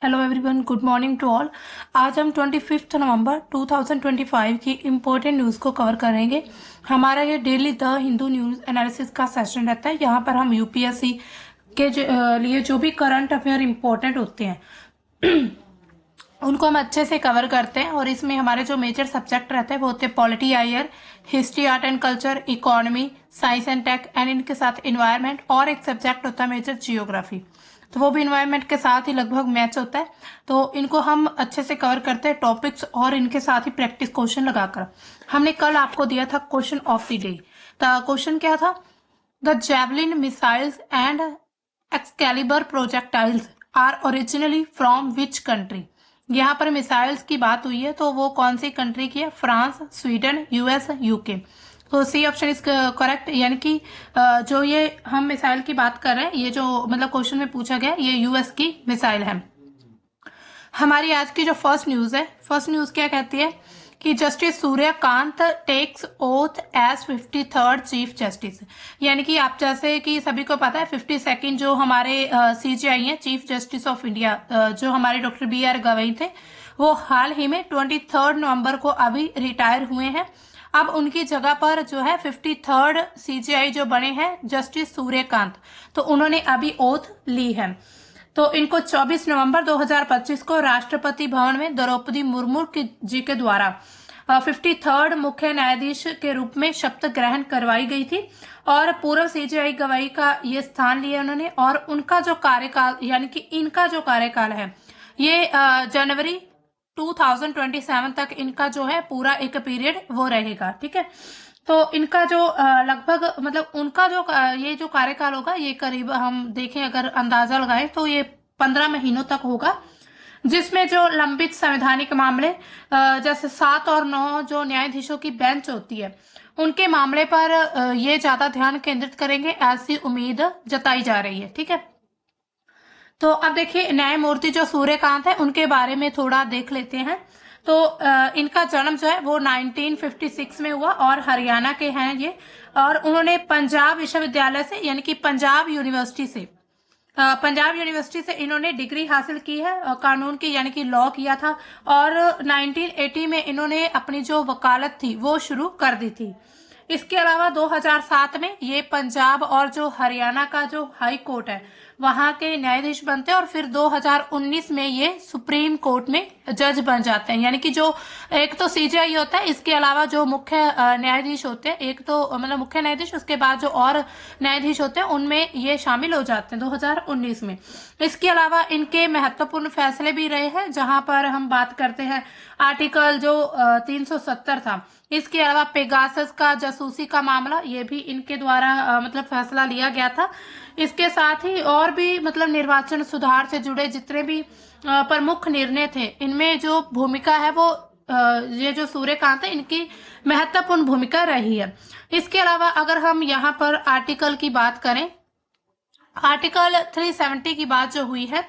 Hello everyone, good morning to all. आज हम 25 नवंबर 2025 की इम्पोर्टेंट न्यूज़ को कवर करेंगे। हमारा ये daily the Hindu news analysis का सेशन रहता है। यहाँ पर हम यूपीएससी के लिए जो भी करंट अफेयर इम्पोर्टेंट होते हैं उनको हम अच्छे से कवर करते हैं। और इसमें हमारे जो मेजर सब्जेक्ट रहते हैं वो होते हैं polity IR, history, art and culture, economy, science and tech and इनके साथ इन्वायरमेंट, और एक सब्जेक्ट होता है मेजर जियोग्राफी। तो वो भी इन्वायरमेंट के साथ ही लगभग मैच होता है। तो इनको हम अच्छे से कवर करते हैं टॉपिक्स और इनके साथ ही प्रैक्टिस क्वेश्चन लगाकर। हमने कल आपको दिया था क्वेश्चन ऑफ द डे। तो क्वेश्चन क्या था? The javelin missiles and Excalibur projectiles are originally from which country? यहाँ पर मिसाइल्स की बात हुई है, तो वो कौन सी कंट्री की है? France, Sweden, US, UK. तो सी ऑप्शन इज करेक्ट। यानी कि जो ये हम मिसाइल की बात कर रहे हैं, ये जो मतलब क्वेश्चन में पूछा गया, ये यूएस की मिसाइल है। हमारी आज की जो फर्स्ट न्यूज है, फर्स्ट न्यूज क्या कहती है कि justice Suryakant takes oath as 53rd chief justice. यानी कि आप जैसे कि सभी को पता है 52nd जो हमारे सीजीआई हैं, चीफ जस्टिस ऑफ इंडिया, जो हमारे डॉक्टर बी आर गवई थे, वो हाल ही में 23 नवंबर को अभी रिटायर हुए हैं। अब उनकी जगह पर जो है 53rd सीजीआई जो बने हैं जस्टिस सूर्यकांत, तो उन्होंने अभी ओथ ली है। तो इनको 24 नवंबर 2025 को राष्ट्रपति भवन में द्रौपदी मुर्मू जी के द्वारा 53rd मुख्य न्यायाधीश के रूप में शपथ ग्रहण करवाई गई थी। और पूर्व सीजीआई गवाही का ये स्थान लिया उन्होंने। और उनका जो कार्यकाल, यानी कि इनका जो कार्यकाल है, ये जनवरी 2027 तक इनका जो है पूरा एक पीरियड वो रहेगा। ठीक है। तो इनका जो लगभग मतलब उनका जो ये जो कार्यकाल होगा, ये करीब हम देखें अगर अंदाजा लगाएं तो ये 15 महीनों तक होगा, जिसमें जो लंबित संवैधानिक मामले जैसे 7 और 9 जो न्यायाधीशों की बेंच होती है, उनके मामले पर ये ज्यादा ध्यान केंद्रित करेंगे, ऐसी उम्मीद जताई जा रही है। ठीक है। तो अब देखिए न्यायमूर्ति जो सूर्यकांत है उनके बारे में थोड़ा देख लेते हैं। तो इनका जन्म जो है वो 1956 में हुआ और हरियाणा के हैं ये। और उन्होंने पंजाब विश्वविद्यालय से, यानी कि पंजाब यूनिवर्सिटी से इन्होंने डिग्री हासिल की है, कानून की, यानी कि लॉ किया था। और 1980 में इन्होंने अपनी जो वकालत थी वो शुरू कर दी थी। इसके अलावा 2007 में ये पंजाब और जो हरियाणा का जो हाई कोर्ट है वहां के न्यायाधीश बनते हैं। और फिर 2019 में ये सुप्रीम कोर्ट में जज बन जाते हैं। यानी कि जो एक तो सीजीआई होता है, इसके अलावा जो मुख्य न्यायाधीश होते हैं, एक तो मतलब मुख्य न्यायाधीश, उसके बाद जो और न्यायाधीश होते हैं उनमें ये शामिल हो जाते हैं 2019 में। इसके अलावा इनके महत्वपूर्ण फैसले भी रहे हैं, जहां पर हम बात करते हैं आर्टिकल जो 370 था। इसके अलावा पेगासस का जासूसी का मामला, ये भी इनके द्वारा मतलब फैसला लिया गया था। इसके साथ ही और भी मतलब निर्वाचन सुधार से जुड़े जितने भी प्रमुख निर्णय थे, इनमें जो भूमिका है वो ये जो सूर्यकांत है इनकी महत्वपूर्ण भूमिका रही है। इसके अलावा अगर हम यहाँ पर आर्टिकल की बात करें, आर्टिकल 370 की बात जो हुई है,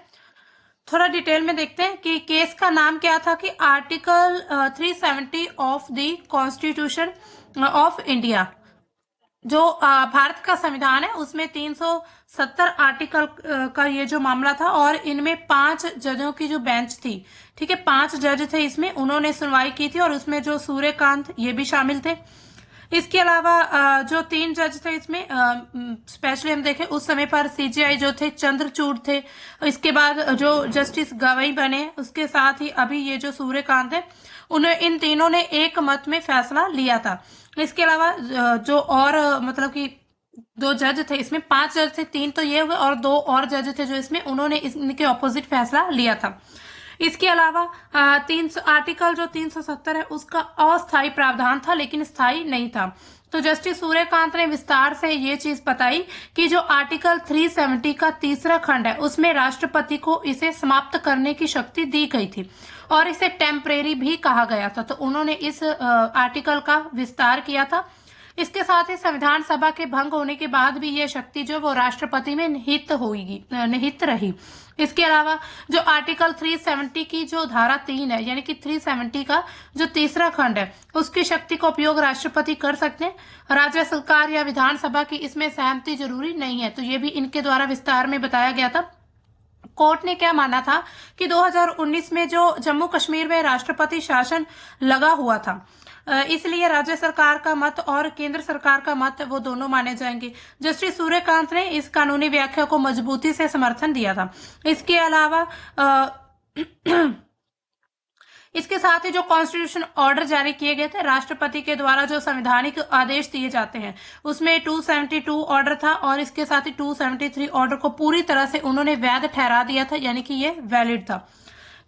थोड़ा डिटेल में देखते हैं कि केस का नाम क्या था कि article 370 of the constitution of India. जो भारत का संविधान है उसमें 370 आर्टिकल का ये जो मामला था। और इनमें 5 जजों की जो बेंच थी, ठीक है, 5 जज थे इसमें, उन्होंने सुनवाई की थी। और उसमें जो सूर्यकांत ये भी शामिल थे। इसके अलावा जो 3 जज थे इसमें स्पेशली हम देखें उस समय पर सीजीआई जो थे चंद्रचूड़ थे। इसके बाद जो जस्टिस गवई बने, उसके साथ ही अभी ये जो सूर्यकांत है, उन्हें इन तीनों ने एक मत में फैसला लिया था। इसके अलावा जो और मतलब कि 2 जज थे इसमें, 5 जज थे, 3 तो ये हुए और 2 और जज थे जो इसमें उन्होंने इनके ऑपोजिट फैसला लिया था। इसके अलावा आर्टिकल जो 370 है उसका अस्थायी प्रावधान था, लेकिन स्थायी नहीं था। तो जस्टिस सूर्यकांत ने विस्तार से ये चीज बताई कि जो आर्टिकल 370 का तीसरा खंड है उसमें राष्ट्रपति को इसे समाप्त करने की शक्ति दी गई थी और इसे टेम्परेरी भी कहा गया था। तो उन्होंने इस आर्टिकल का विस्तार किया था। इसके साथ ही संविधान सभा के भंग होने के बाद भी ये शक्ति जो वो राष्ट्रपति में निहित रही। इसके अलावा जो आर्टिकल 370 की जो धारा 3 है, यानी कि 370 का जो तीसरा खंड है, उसकी शक्ति का उपयोग राष्ट्रपति कर सकते हैं। राज्य सरकार या विधानसभा की इसमें सहमति जरूरी नहीं है। तो ये भी इनके द्वारा विस्तार में बताया गया था। कोर्ट ने क्या माना था कि 2019 में जो जम्मू कश्मीर में राष्ट्रपति शासन लगा हुआ था, इसलिए राज्य सरकार का मत और केंद्र सरकार का मत वो दोनों माने जाएंगे। जस्टिस सूर्यकांत ने इस कानूनी व्याख्या को मजबूती से समर्थन दिया था। इसके अलावा इसके साथ ही जो कॉन्स्टिट्यूशन ऑर्डर जारी किए गए थे राष्ट्रपति के द्वारा, जो संवैधानिक आदेश दिए जाते हैं, उसमें 272 ऑर्डर था और इसके साथ ही 273 ऑर्डर को पूरी तरह से उन्होंने वैध ठहरा दिया था, यानी कि ये वैलिड था।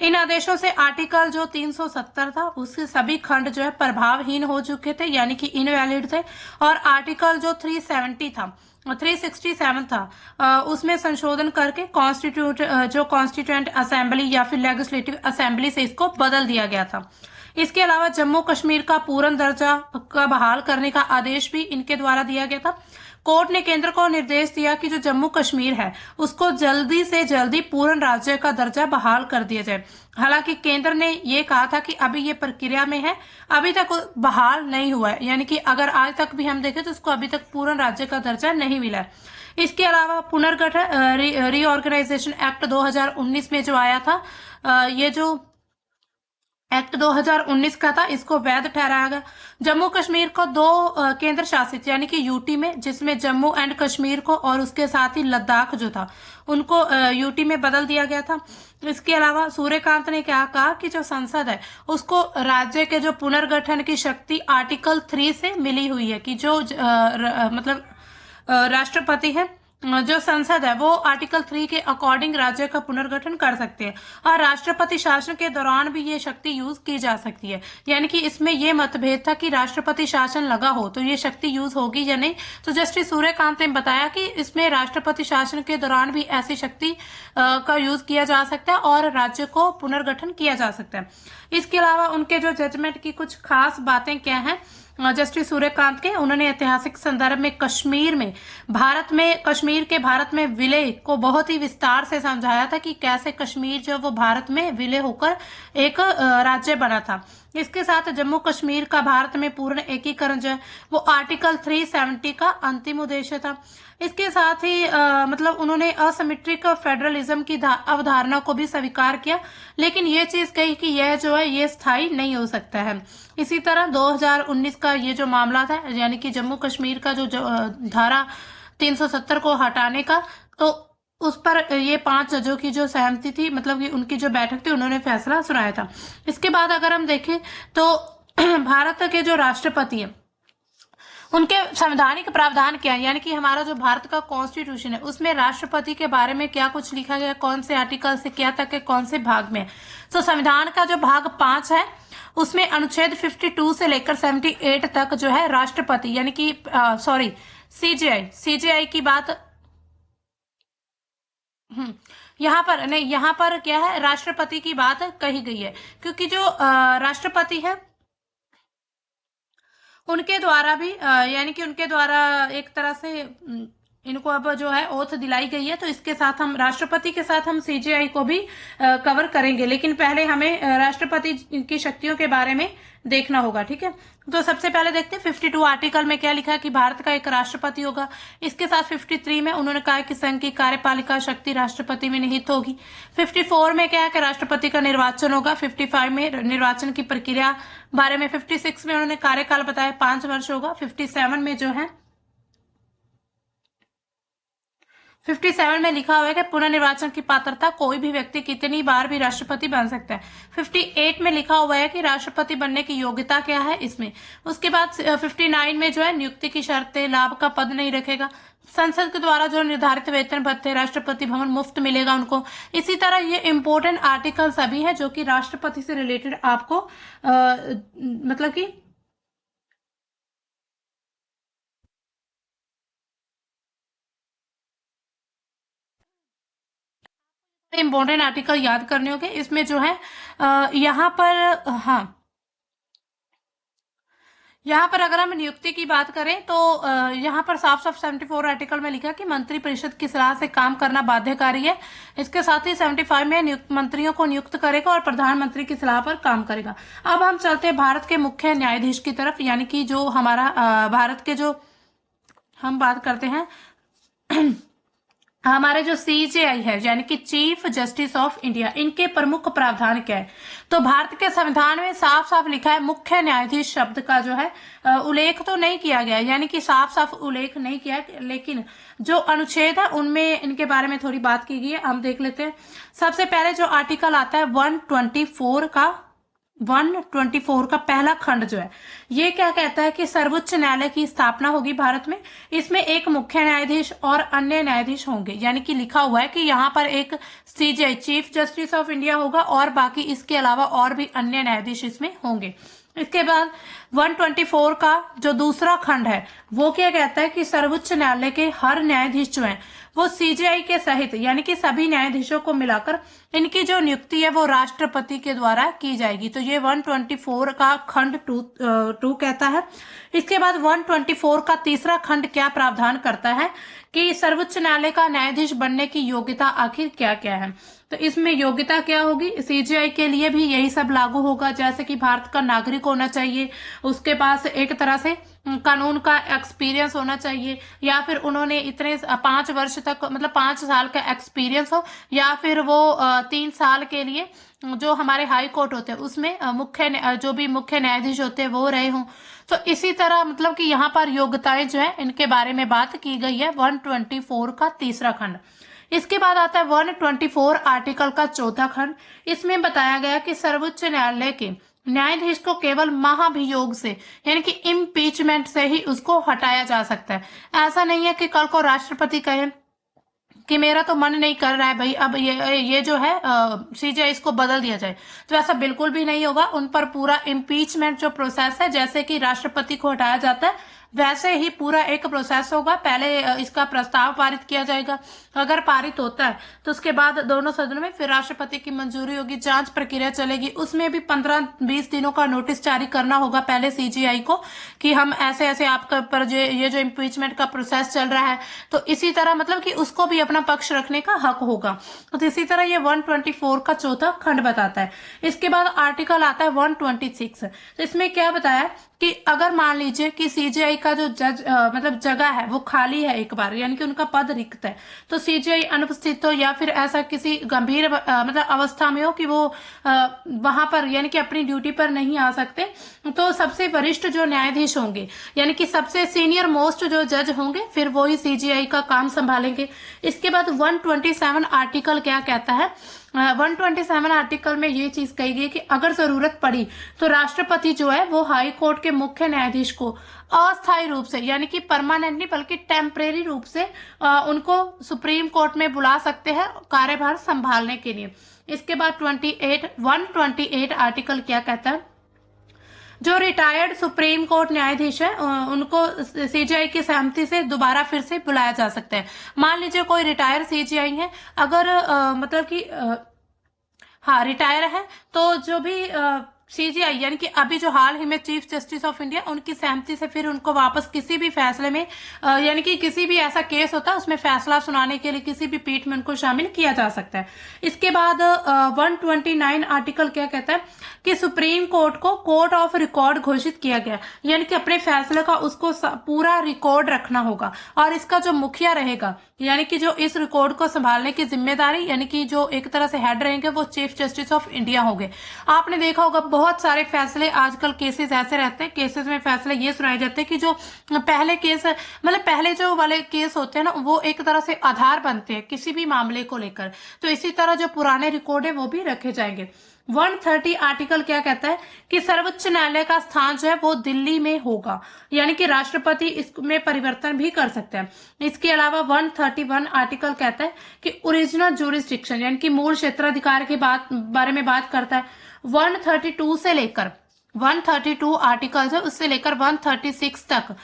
इन आदेशों से आर्टिकल जो 370 था उसके सभी खंड जो है प्रभावहीन हो चुके थे, यानी कि इनवैलिड थे। और आर्टिकल जो 367 था उसमें संशोधन करके कॉन्स्टिट्यूएंट असेंबली या फिर लेजिस्लेटिव असेंबली से इसको बदल दिया गया था। इसके अलावा जम्मू कश्मीर का पूर्ण दर्जा का बहाल करने का आदेश भी इनके द्वारा दिया गया था। कोर्ट ने केंद्र को निर्देश दिया कि जो जम्मू कश्मीर है उसको जल्दी से जल्दी पूर्ण राज्य का दर्जा बहाल कर दिया जाए। हालांकि केंद्र ने ये कहा था कि अभी ये प्रक्रिया में है, अभी तक बहाल नहीं हुआ है, यानी कि अगर आज तक भी हम देखें तो उसको अभी तक पूर्ण राज्य का दर्जा नहीं मिला है। इसके अलावा पुनर्गठन रीऑर्गेनाइजेशन एक्ट 2019 में जो आया था, ये जो एक्ट 2019 का था, इसको वैध ठहराया गया। जम्मू कश्मीर को दो केंद्र शासित यानी कि यूटी में, जिसमें जम्मू एंड कश्मीर को और उसके साथ ही लद्दाख जो था उनको यूटी में बदल दिया गया था। इसके अलावा सूर्यकांत ने क्या कहा कि जो संसद है उसको राज्य के जो पुनर्गठन की शक्ति आर्टिकल 3 से मिली हुई है, कि जो मतलब राष्ट्रपति है, जो संसद है वो आर्टिकल 3 के अकॉर्डिंग राज्य का पुनर्गठन कर सकते हैं और राष्ट्रपति शासन के दौरान भी ये शक्ति यूज की जा सकती है। यानी कि इसमें ये मतभेद था कि राष्ट्रपति शासन लगा हो तो ये शक्ति यूज होगी या नहीं। तो जस्टिस सूर्यकांत ने बताया कि इसमें राष्ट्रपति शासन के दौरान भी ऐसी शक्ति का यूज किया जा सकता है और राज्य को पुनर्गठन किया जा सकता है। इसके अलावा उनके जो जजमेंट की कुछ खास बातें क्या हैं जस्टिस सूर्यकांत के, उन्होंने ऐतिहासिक संदर्भ में कश्मीर के भारत में विलय को बहुत ही विस्तार से समझाया था कि कैसे कश्मीर जो वो भारत में विलय होकर एक राज्य बना था। इसके साथ जम्मू कश्मीर का भारत में पूर्ण एकीकरण जो है वो आर्टिकल 370 का अंतिम उद्देश्य था। इसके साथ ही मतलब उन्होंने असिमेट्रिक फेडरलिज्म की अवधारणा को भी स्वीकार किया, लेकिन ये चीज कही कि यह जो है ये स्थायी नहीं हो सकता है। इसी तरह 2019 का ये जो मामला था, यानी कि जम्मू कश्मीर का जो धारा 370 को हटाने का, तो उस पर ये 5 जजों की जो सहमति थी, मतलब कि उनकी जो बैठक थी, उन्होंने फैसला सुनाया था। इसके बाद अगर हम देखें तो भारत के जो राष्ट्रपति हैं उनके संवैधानिक प्रावधान क्या है, यानी कि हमारा जो भारत का कॉन्स्टिट्यूशन है उसमें राष्ट्रपति के बारे में क्या कुछ लिखा गया, कौन से आर्टिकल से क्या तक है, कौन से भाग में। तो संविधान का जो भाग 5 है उसमें अनुच्छेद 52 से लेकर 78 तक जो है राष्ट्रपति यानी कि सीजेआई की बात यहाँ पर क्या है, राष्ट्रपति की बात कही गई है, क्योंकि जो राष्ट्रपति है उनके द्वारा भी यानी कि उनके द्वारा एक तरह से इनको अब जो है ओथ दिलाई गई है। तो इसके साथ हम राष्ट्रपति के साथ हम सीजेआई को भी कवर करेंगे, लेकिन पहले हमें राष्ट्रपति की शक्तियों के बारे में देखना होगा। ठीक है, तो सबसे पहले देखते हैं 52 आर्टिकल में क्या लिखा है कि भारत का एक राष्ट्रपति होगा। इसके साथ 53 में उन्होंने कहा कि संघ की कार्यपालिका शक्ति राष्ट्रपति में निहित होगी। 54 में क्या है कि राष्ट्रपति का निर्वाचन होगा। 55 में निर्वाचन की प्रक्रिया बारे में। 56 में उन्होंने कार्यकाल बताया 5 वर्ष होगा। 57 में जो है 57 में लिखा हुआ है कि पुनर्निर्वाचन की पात्रता कोई भी व्यक्ति कितनी बार भी राष्ट्रपति बन सकता है। 58 में लिखा हुआ है कि राष्ट्रपति बनने की योग्यता क्या है इसमें। उसके बाद 59 में जो है नियुक्ति की शर्तें, लाभ का पद नहीं रखेगा, संसद के द्वारा जो निर्धारित वेतन भत्ते, राष्ट्रपति भवन मुफ्त मिलेगा उनको। इसी तरह ये इंपॉर्टेंट आर्टिकल सभी है जो कि राष्ट्रपति से रिलेटेड आपको मतलब कि इंपॉर्टेंट आर्टिकल याद करने होंगे। इसमें जो है यहाँ पर यहाँ पर अगर हम नियुक्ति की बात करें तो यहाँ पर साफ साफ 74 आर्टिकल में लिखा कि मंत्री परिषद की सलाह से काम करना बाध्यकारी है। इसके साथ ही 75 में मंत्रियों को नियुक्त करेगा और प्रधानमंत्री की सलाह पर काम करेगा। अब हम चलते हैं भारत के मुख्य न्यायाधीश की तरफ, यानी कि जो हमारा भारत के जो हम बात करते हैं हमारे जो सीजेआई है यानी कि चीफ जस्टिस ऑफ इंडिया, इनके प्रमुख प्रावधान क्या है? तो भारत के संविधान में साफ साफ लिखा है, मुख्य न्यायाधीश शब्द का जो है उल्लेख तो नहीं किया गया, यानी कि साफ साफ उल्लेख नहीं किया, लेकिन जो अनुच्छेद है उनमें इनके बारे में थोड़ी बात की गई है। हम देख लेते हैं। सबसे पहले जो आर्टिकल आता है 124 का पहला खंड जो है, ये क्या कहता है कि सर्वोच्च न्यायालय की स्थापना होगी भारत में। इसमें एक मुख्य न्यायाधीश और अन्य न्यायाधीश होंगे, यानी कि लिखा हुआ है कि यहाँ पर एक CJI chief justice of India होगा और बाकी इसके अलावा और भी अन्य न्यायाधीश इसमें होंगे। इसके बाद 124 का जो दूसरा खंड है वो क्या कहता है कि सर्वोच्च न्यायालय के हर न्यायाधीश जो है वो सीजेआई के सहित यानी कि सभी न्यायाधीशों को मिलाकर इनकी जो नियुक्ति है वो राष्ट्रपति के द्वारा की जाएगी। तो ये 124 का खंड टू कहता है। इसके बाद 124 का तीसरा खंड क्या प्रावधान करता है कि सर्वोच्च न्यायालय का न्यायाधीश बनने की योग्यता आखिर क्या क्या है। तो इसमें योग्यता क्या होगी, सीजेआई के लिए भी यही सब लागू होगा, जैसे कि भारत का नागरिक होना चाहिए, उसके पास एक तरह से कानून का एक्सपीरियंस होना चाहिए, या फिर उन्होंने इतने 5 वर्ष तक मतलब 5 साल का एक्सपीरियंस हो, या फिर वो 3 साल के लिए जो हमारे हाई कोर्ट होते हैं उसमें जो भी मुख्य न्यायाधीश होते हैं वो रहे हों। तो इसी तरह मतलब कि यहाँ पर योग्यताएं जो है इनके बारे में बात की गई है 124 का तीसरा खंड। इसके बाद आता है 124 आर्टिकल का चौथा खंड। इसमें बताया गया कि सर्वोच्च न्यायालय के न्यायाधीश को केवल महाभियोग से यानी कि इम्पीचमेंट से ही उसको हटाया जा सकता है। ऐसा नहीं है कि कल को राष्ट्रपति कहे कि मेरा तो मन नहीं कर रहा है भाई, अब ये जो है सीजेआई इसको बदल दिया जाए, तो ऐसा बिल्कुल भी नहीं होगा। उन पर पूरा इम्पीचमेंट जो प्रोसेस है, जैसे कि राष्ट्रपति को हटाया जाता है वैसे ही पूरा एक प्रोसेस होगा। पहले इसका प्रस्ताव पारित किया जाएगा, अगर पारित होता है तो उसके बाद दोनों सदनों में फिर राष्ट्रपति की मंजूरी होगी, जांच प्रक्रिया चलेगी, उसमें भी 15-20 दिनों का नोटिस जारी करना होगा पहले सीजीआई को कि हम ऐसे ऐसे आपका पर ये जो इम्पीचमेंट का प्रोसेस चल रहा है। तो इसी तरह मतलब कि उसको भी अपना पक्ष रखने का हक होगा। तो इसी तरह ये 124 का चौथा खंड बताता है। इसके बाद आर्टिकल आता है 126। तो इसमें क्या बताया कि अगर मान लीजिए कि सीजेआई का जो जज मतलब जगह है वो खाली है एक बार, यानी कि उनका पद रिक्त है, तो सीजेआई अनुपस्थित हो या फिर ऐसा किसी गंभीर मतलब अवस्था में हो कि वो वहां पर यानी कि अपनी ड्यूटी पर नहीं आ सकते, तो सबसे वरिष्ठ जो न्यायाधीश होंगे यानी कि सबसे सीनियर मोस्ट जो जज होंगे फिर वो ही सीजेआई का काम संभालेंगे। इसके बाद 127 आर्टिकल क्या कहता है, 127 आर्टिकल में ये चीज कही गई कि अगर जरूरत पड़ी तो राष्ट्रपति जो है वो हाई कोर्ट के मुख्य न्यायाधीश को अस्थायी रूप से यानी कि परमानेंट नहीं बल्कि टेम्परेरी रूप से उनको सुप्रीम कोर्ट में बुला सकते हैं कार्यभार संभालने के लिए। इसके बाद 128 आर्टिकल क्या कहता है, जो रिटायर्ड सुप्रीम कोर्ट न्यायाधीश है उनको सीजीआई की सहमति से दोबारा फिर से बुलाया जा सकता है। मान लीजिए कोई रिटायर सीजीआई है, अगर मतलब कि हाँ रिटायर है, तो जो भी सीजीआई यानी कि अभी जो हाल ही में चीफ जस्टिस ऑफ इंडिया उनकी सहमति से फिर उनको वापस किसी भी फैसले में यानी कि किसी भी ऐसा केस होता है उसमें फैसला सुनाने के लिए किसी भी पीठ में उनको शामिल किया जा सकता है। इसके बाद 129 आर्टिकल क्या कहता है कि सुप्रीम कोर्ट को कोर्ट ऑफ रिकॉर्ड घोषित किया गया, यानी कि अपने फैसले का उसको पूरा रिकॉर्ड रखना होगा और इसका जो मुखिया रहेगा यानी कि जो इस रिकॉर्ड को संभालने की जिम्मेदारी यानी कि जो एक तरह से हेड रहेंगे वो चीफ जस्टिस ऑफ इंडिया होंगे। आपने देखा होगा बहुत सारे फैसले आजकल केसेस ऐसे रहते हैं, केसेस में फैसले ये सुनाए जाते हैं कि जो पहले केस मतलब पहले जो वाले केस होते हैं ना वो एक तरह से आधार बनते हैं किसी भी मामले को लेकर, तो इसी तरह जो पुराने रिकॉर्ड है वो भी रखे जाएंगे। 130 आर्टिकल क्या कहता है कि सर्वोच्च न्यायालय का स्थान जो है वो दिल्ली में होगा, यानी कि राष्ट्रपति इसमें परिवर्तन भी कर सकते हैं। इसके अलावा 131 आर्टिकल कहता है कि ओरिजिनल ज्यूरिसडिक्शन यानी कि मूल क्षेत्राधिकार के बारे में बात करता है। 132 से लेकर 132 आर्टिकल्स है उससे लेकर 136 तक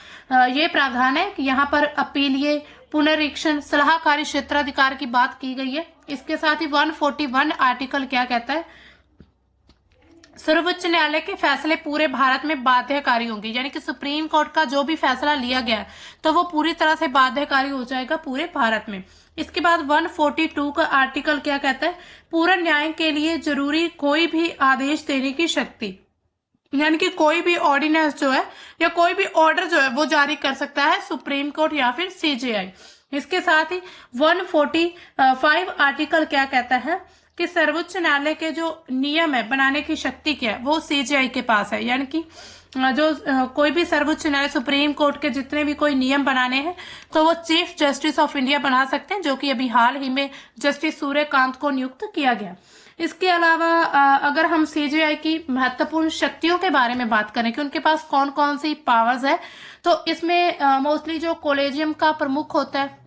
ये प्रावधान है कि यहाँ पर अपीलीय पुनरीक्षण सलाहकारी क्षेत्राधिकार की बात की गई है। इसके साथ ही 141 आर्टिकल क्या कहता है, सर्वोच्च न्यायालय के फैसले पूरे भारत में बाध्यकारी होंगे, यानी कि सुप्रीम कोर्ट का जो भी फैसला लिया गया तो वो पूरी तरह से बाध्यकारी हो जाएगा पूरे भारत में। इसके बाद 142 का आर्टिकल क्या कहता है, पूर्ण न्याय के लिए जरूरी कोई भी आदेश देने की शक्ति, यानी कि कोई भी ऑर्डिनेंस जो है या कोई भी ऑर्डर जो है वो जारी कर सकता है सुप्रीम कोर्ट या फिर सीजेआई। इसके साथ ही 145 आर्टिकल क्या कहता है कि सर्वोच्च न्यायालय के जो नियम है बनाने की शक्ति क्या है वो सीजेआई के पास है। यानी कि कोई भी सर्वोच्च न्यायालय सुप्रीम कोर्ट के जितने भी कोई नियम बनाने हैं तो वो चीफ जस्टिस ऑफ इंडिया बना सकते हैं, जो कि अभी हाल ही में जस्टिस सूर्यकांत को नियुक्त किया गया। इसके अलावा अगर हम सीजेआई की महत्वपूर्ण शक्तियों के बारे में बात करें कि उनके पास कौन कौन सी पावर्स है, तो इसमें मोस्टली जो कोलेजियम का प्रमुख होता है,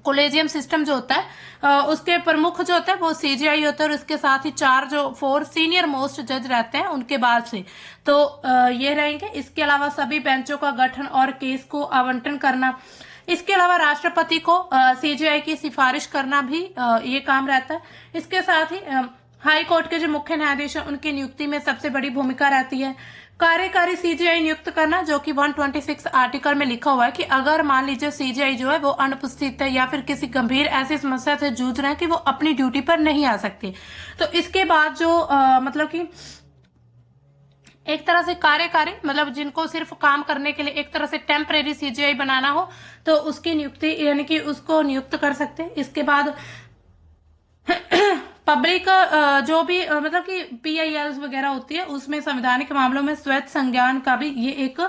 कोलेजियम सिस्टम जो होता है उसके प्रमुख जो होता है वो सीजीआई होता है, और उसके साथ ही 4 सीनियर मोस्ट जज रहते हैं उनके बाद से, तो ये रहेंगे। इसके अलावा सभी बेंचों का गठन और केस को आवंटन करना, इसके अलावा राष्ट्रपति को सीजीआई की सिफारिश करना भी ये काम रहता है। इसके साथ ही हाई कोर्ट के जो मुख्य न्यायाधीश हैं उनकी नियुक्ति में सबसे बड़ी भूमिका रहती है। कार्यकारी सीजीआई नियुक्त करना, जो कि 126 आर्टिकल में लिखा हुआ है कि अगर मान लीजिए सीजीआई जो है वो अनुपस्थित है या फिर किसी गंभीर ऐसी समस्या से जूझ रहे हैं कि वो अपनी ड्यूटी पर नहीं आ सकते, तो इसके बाद जो मतलब कि एक तरह से कार्यकारी मतलब जिनको सिर्फ काम करने के लिए एक तरह से टेम्परेरी सीजीआई बनाना हो तो उसकी नियुक्ति यानी कि उसको नियुक्त कर सकते हैं। इसके बाद पब्लिक जो भी मतलब कि पीआईएल्स वगैरह होती है उसमें संवैधानिक मामलों में स्वैत संज्ञान का भी ये एक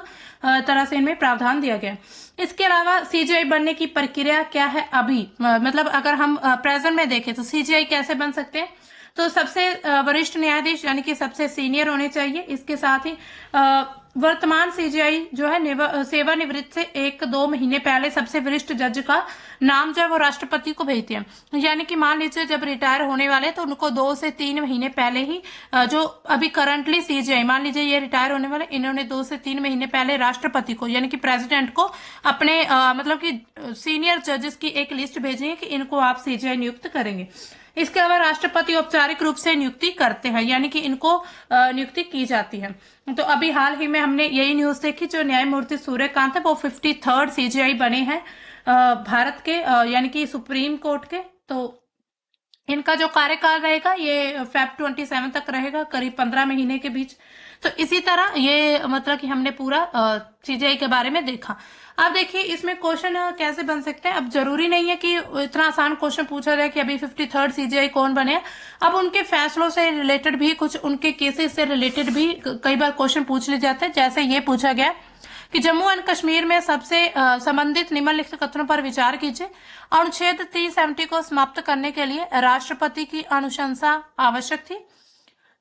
तरह से इनमें प्रावधान दिया गया है। इसके अलावा सीजीआई बनने की प्रक्रिया क्या है अभी, मतलब अगर हम प्रेजेंट में देखें तो सीजीआई कैसे बन सकते हैं, तो सबसे वरिष्ठ न्यायाधीश यानी कि सबसे सीनियर होने चाहिए। इसके साथ ही वर्तमान सीजीआई जो है सेवानिवृत्त से 1-2 महीने पहले सबसे वरिष्ठ जज का नाम जो है वो राष्ट्रपति को भेजते हैं। यानी कि मान लीजिए जब रिटायर होने वाले तो उनको 2 से 3 महीने पहले ही जो अभी करंटली सीजीआई मान लीजिए ये रिटायर होने वाले, इन्होंने 2 से 3 महीने पहले राष्ट्रपति को यानी कि प्रेसिडेंट को अपने मतलब कि सीनियर जजेस की एक लिस्ट भेजी है कि इनको आप सीजीआई नियुक्त करेंगे। इसके अलावा राष्ट्रपति औपचारिक रूप से नियुक्ति करते हैं यानी कि इनको नियुक्ति की जाती है। तो अभी हाल ही में हमने यही न्यूज देखी, जो न्यायमूर्ति सूर्यकांत है वो 53rd सीजीआई बने हैं भारत के यानी कि सुप्रीम कोर्ट के। तो इनका जो कार्यकाल रहेगा ये फेब 27 तक रहेगा, करीब 15 महीने के बीच। तो इसी तरह ये मतलब कि हमने पूरा सीजीआई के बारे में देखा। अब देखिए इसमें क्वेश्चन कैसे बन सकते हैं। अब जरूरी नहीं है कि इतना आसान क्वेश्चन पूछा जाए कि अभी 53rd सीजीआई कौन बने हैं। अब उनके फैसलों से रिलेटेड भी कुछ उनके केसेस से रिलेटेड भी कई बार क्वेश्चन पूछ लिए जाते हैं। जैसे ये पूछा गया कि जम्मू एंड कश्मीर में सबसे संबंधित निम्नलिखित कथनों पर विचार कीजिए। अनुच्छेद 370 को समाप्त करने के लिए राष्ट्रपति की अनुशंसा आवश्यक थी।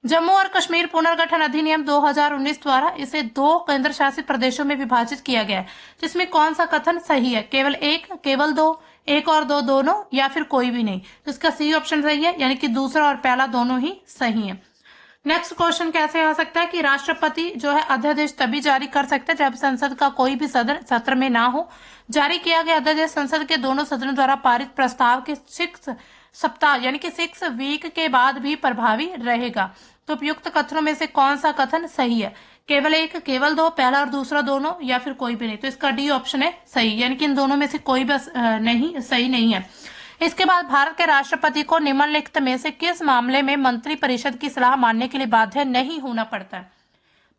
जम्मू और कश्मीर पुनर्गठन अधिनियम 2019 द्वारा इसे 2 केंद्र शासित प्रदेशों में विभाजित किया गया है, जिसमें कौन सा कथन सही है, केवल 1, केवल 2, 1 और 2 दोनों, या फिर कोई भी नहीं। तो इसका सी ऑप्शन सही है, यानी कि दूसरा और पहला दोनों ही सही है। नेक्स्ट क्वेश्चन कैसे आ सकता है कि राष्ट्रपति जो है अध्यादेश तभी जारी कर सकते हैं जब संसद का कोई भी सदन सत्र में ना हो। जारी किया गया अध्यादेश संसद के दोनों सदनों द्वारा पारित प्रस्ताव के 6 सप्ताह यानी कि 6 वीक के बाद भी प्रभावी रहेगा। तो उपयुक्त कथनों में से कौन सा कथन सही है, केवल 1, केवल 2, पहला और दूसरा दोनों, या फिर कोई भी नहीं। तो इसका डी ऑप्शन है सही, यानी कि इन दोनों में से कोई भी नहीं सही नहीं है। इसके बाद भारत के राष्ट्रपति को निम्नलिखित में से किस मामले में मंत्री परिषद की सलाह मानने के लिए बाध्य नहीं होना पड़ता है।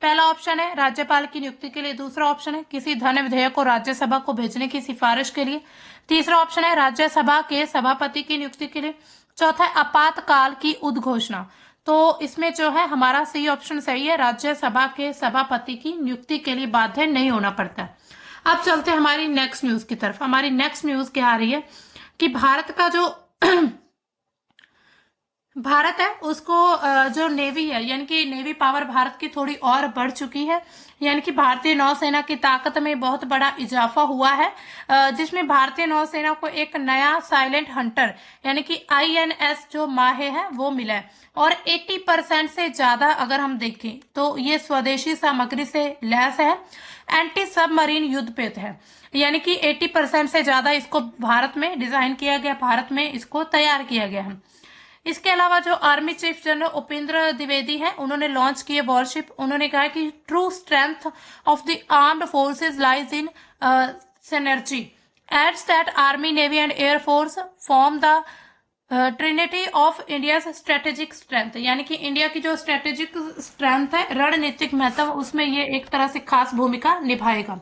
पहला ऑप्शन है राज्यपाल की नियुक्ति के लिए, दूसरा ऑप्शन है किसी धन विधेयक को राज्यसभा को भेजने की सिफारिश के लिए, तीसरा ऑप्शन है राज्यसभा के सभापति की नियुक्ति के लिए, चौथा है आपातकाल की उद्घोषणा। तो इसमें जो है हमारा सी ऑप्शन सही है, राज्यसभा के सभापति की नियुक्ति के लिए बाध्य नहीं होना पड़ता है। अब चलते हैं हमारी नेक्स्ट न्यूज की तरफ। हमारी नेक्स्ट न्यूज क्या आ रही है कि भारत का जो भारत है उसको जो नेवी है यानी कि नेवी पावर भारत की थोड़ी और बढ़ चुकी है, यानी कि भारतीय नौसेना की ताकत में बहुत बड़ा इजाफा हुआ है, जिसमें भारतीय नौसेना को एक नया साइलेंट हंटर यानी कि INS जो माहे है वो मिला है, और 80% से ज्यादा अगर हम देखें तो ये स्वदेशी सामग्री से लैस है, एंटी सबमरीन युद्धपोत है, यानी कि 80% से ज्यादा इसको भारत में डिजाइन किया गया, भारत में इसको तैयार किया गया है। इसके अलावा जो army chief general Upendra Dwivedi हैं उन्होंने लॉन्च किए वॉरशिप। उन्होंने कहा कि true strength of the armed forces lies in synergy, adds that army navy and air force form the trinity of India strategic strength, यानी कि इंडिया की जो स्ट्रेटेजिक स्ट्रेंथ है रणनीतिक महत्व उसमें ये एक तरह से खास भूमिका निभाएगा।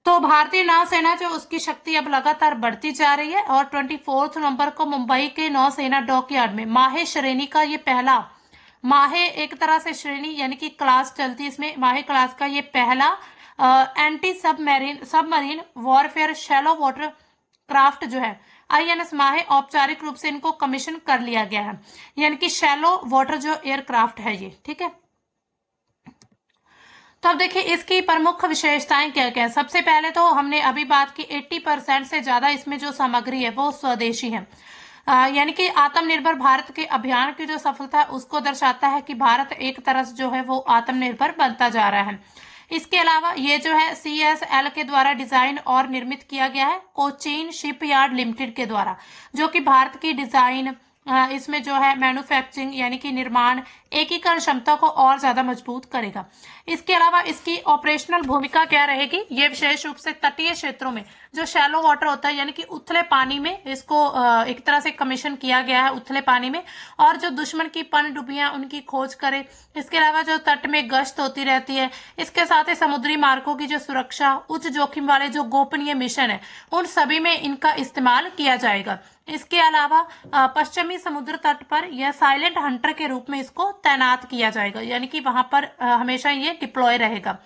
तो भारतीय नौसेना जो उसकी शक्ति अब लगातार बढ़ती जा रही है और 24 नवंबर को मुंबई के नौसेना डॉकयार्ड में माहे श्रेणी का ये पहला, माहे एक तरह से श्रेणी यानी कि क्लास चलती है इसमें, माहे क्लास का ये पहला anti submarine warfare shallow water craft जो है आईएनएस माहे, औपचारिक रूप से इनको कमीशन कर लिया गया है, यानी कि शैलो वाटर जो एयरक्राफ्ट है ये, ठीक है। तो अब देखिए इसकी प्रमुख विशेषताएं क्या क्या है। सबसे पहले तो हमने अभी बात की 80% से ज्यादा इसमें जो सामग्री है वो स्वदेशी है, यानी कि आत्मनिर्भर भारत के अभियान की जो सफलता है उसको दर्शाता है कि भारत एक तरह से जो है वो आत्मनिर्भर बनता जा रहा है। इसके अलावा ये जो है CSL के द्वारा डिजाइन और निर्मित किया गया है, कोचीन शिपयार्ड लिमिटेड के द्वारा, जो कि भारत की डिजाइन इसमें जो है मैन्युफैक्चरिंग यानी कि निर्माण एकीकरण क्षमता को और ज्यादा मजबूत करेगा। इसके अलावा इसकी ऑपरेशनल भूमिका क्या रहेगी, ये विशेष रूप से तटीय क्षेत्रों में जो शैलो वाटर होता है यानी कि उथले पानी में इसको एक तरह से कमीशन किया गया है, उथले पानी में, और जो दुश्मन की पनडुब्बियां उनकी खोज करे। इसके अलावा जो तट में गश्त होती रहती है, इसके साथ ही समुद्री मार्गों की जो सुरक्षा, उच्च जोखिम वाले जो गोपनीय मिशन है उन सभी में इनका इस्तेमाल किया जाएगा। इसके अलावा पश्चिमी समुद्र तट पर यह साइलेंट हंटर के रूप में इसको तैनात किया जाएगा, यानी कि वहां पर हमेशा ये डिप्लॉय रहेगा।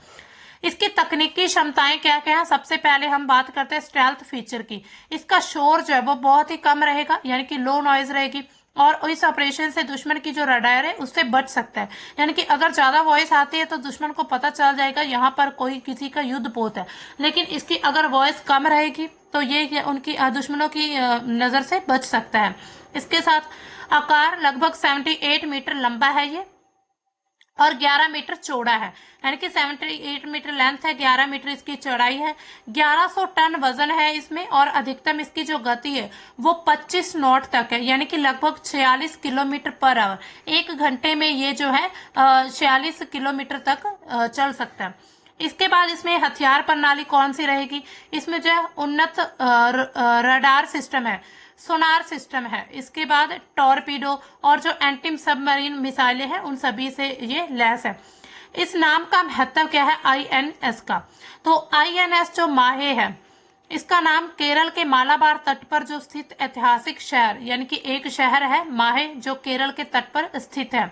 इसकी तकनीकी क्षमताएं क्या क्या है, सबसे पहले हम बात करते हैं स्टेल्थ फीचर की। इसका शोर जो है वो बहुत ही कम रहेगा, यानी कि लो नॉइज रहेगी, और इस ऑपरेशन से दुश्मन की जो रडार है उससे बच सकता है, यानी कि अगर ज्यादा वॉइस आती है तो दुश्मन को पता चल जाएगा यहाँ पर कोई किसी का युद्ध पोत है, लेकिन इसकी अगर वॉइस कम रहेगी तो ये उनकी दुश्मनों की नजर से बच सकता है। इसके साथ आकार लगभग 78 मीटर लंबा है ये और 11 मीटर चौड़ा है, यानी कि 78 मीटर लेंथ है, 11 मीटर इसकी चौड़ाई है, 1100 टन वजन है इसमें, और अधिकतम इसकी जो गति है वो 25 नॉट तक है, यानी कि लगभग 46 किलोमीटर पर आवर। एक घंटे में ये जो है 46 किलोमीटर तक चल सकता है। इसके बाद इसमें हथियार प्रणाली कौन सी रहेगी, इसमें जो है उन्नत रडार सिस्टम है, सोनार सिस्टम है, इसके बाद टॉर्पीडो और जो एंटी सबमरीन मिसाइलें हैं उन सभी से ये लैस है। इस नाम का महत्व क्या है आईएनएस का, तो आईएनएस जो माहे है इसका नाम केरल के मालाबार तट पर जो स्थित ऐतिहासिक शहर, यानी कि एक शहर है माहे जो केरल के तट पर स्थित है,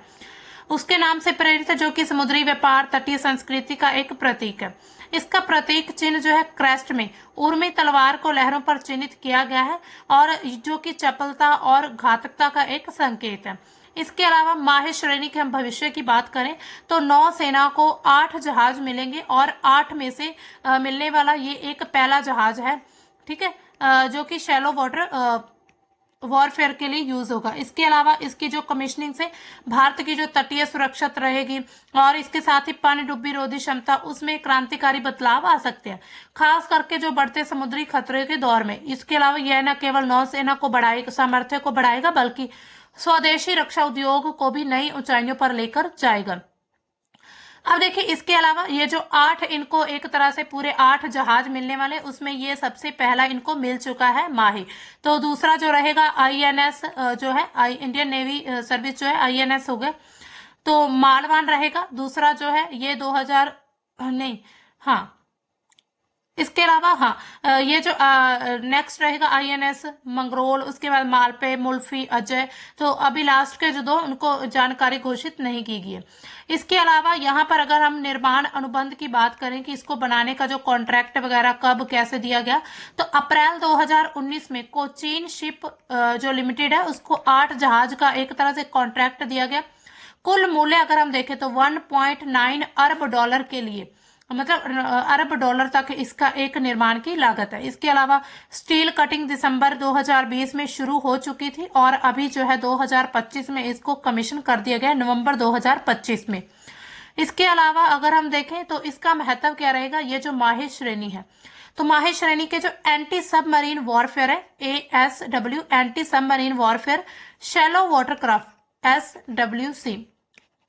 उसके नाम से प्रेरित है, जो कि समुद्री व्यापार तटीय संस्कृति का एक प्रतीक है। इसका प्रतीक चिन्ह जो है क्रेस्ट में उर्मी तलवार को लहरों पर चिन्हित किया गया है, और जो कि चपलता और घातकता का एक संकेत है। इसके अलावा माहे श्रेणी के हम भविष्य की बात करें तो नौसेना को 8 जहाज मिलेंगे, और 8 में से मिलने वाला ये एक पहला जहाज है, ठीक है, जो कि शैलो वाटर वॉरफेयर के लिए यूज होगा। इसके अलावा इसकी जो कमीशनिंग से भारत की जो तटीय सुरक्षा रहेगी और इसके साथ ही पनडुब्बी रोधी क्षमता उसमें क्रांतिकारी बदलाव आ सकते हैं, खास करके जो बढ़ते समुद्री खतरे के दौर में। इसके अलावा यह न केवल नौसेना को बढ़ाएगा, सामर्थ्य को बढ़ाएगा, बल्कि स्वदेशी रक्षा उद्योग को भी नई ऊंचाइयों पर लेकर जाएगा। अब देखिए इसके अलावा ये जो 8 इनको एक तरह से पूरे 8 जहाज मिलने वाले, उसमें ये सबसे पहला इनको मिल चुका है माही। तो दूसरा जो रहेगा आईएनएस जो है इंडियन नेवी सर्विस जो है आईएनएस हो गया, तो मालवान रहेगा। दूसरा जो है ये 2000 नहीं, हाँ इसके अलावा हाँ ये जो नेक्स्ट रहेगा आईएनएस मंगरोल, उसके बाद मालपे, मुल्फी, अजय। तो अभी लास्ट के जो दो उनको जानकारी घोषित नहीं की गई है। इसके अलावा यहाँ पर अगर हम निर्माण अनुबंध की बात करें कि इसको बनाने का जो कॉन्ट्रैक्ट वगैरह कब कैसे दिया गया, तो अप्रैल 2019 में कोचीन शिप जो लिमिटेड है उसको 8 जहाज का एक तरह से कॉन्ट्रैक्ट दिया गया। कुल मूल्य अगर हम देखें तो 1.9 अरब डॉलर के लिए, मतलब अरब डॉलर तक इसका एक निर्माण की लागत है। इसके अलावा स्टील कटिंग दिसंबर 2020 में शुरू हो चुकी थी, और अभी जो है 2025 में इसको कमीशन कर दिया गया, नवंबर 2025 में। इसके अलावा अगर हम देखें तो इसका महत्व क्या रहेगा, ये जो माहे श्रेणी है, तो माहे श्रेणी के जो एंटी सबमरीन वॉरफेयर है ASW, anti submarine warfare shallow watercraft SWC,